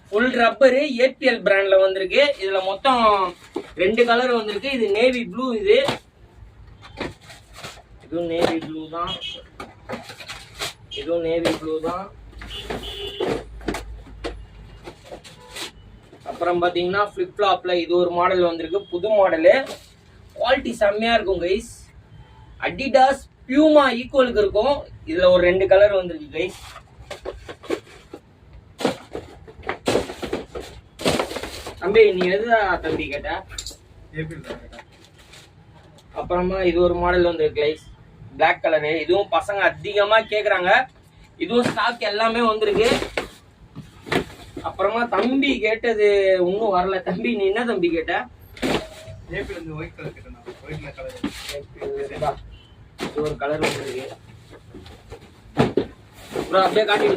Full rubber APL பிராண்ட்ல வந்திருக்கு. இதுல மொத்தம் 2 கலர் வந்திருக்கு. இது நேவி ப்ளூ, இதுவும் நேவி ப்ளூ தான், இதுவும் நேவி ப்ளூ தான். அப்புறம் பாத்தீங்கன்னா ஃபிளிப் ஃப்ளாப்ல இது ஒரு மாடல் வந்திருக்கு, புது மாடலு. குவாலிட்டி செம்மையா இருக்கும் கைஸ். அடிடாஸ் பியூமா ஈக்குவலுக்கு இருக்கும். இதுல ஒரு 2 கலர் வந்திருக்கு கைஸ். தம்பி நீ எதுதா தம்பி கேட்ட? அப்புறமா இது ஒரு மாடல் வந்திருக்கு கைஸ், பிளாக் கலரு. இதுவும் பசங்க அதிகமா கேக்குறாங்க. இதுவும் ஸ்டாக் எல்லாமே வந்திருக்கு. அப்புறமா தம்பி கேட்டது இன்னும் வரல. தம்பி நீ என்ன தம்பி கேட்ட? ஒயிட் கலர் கேட்டேன். இது ஒரு கலர் வந்திருக்கு. அப்படியே காட்டி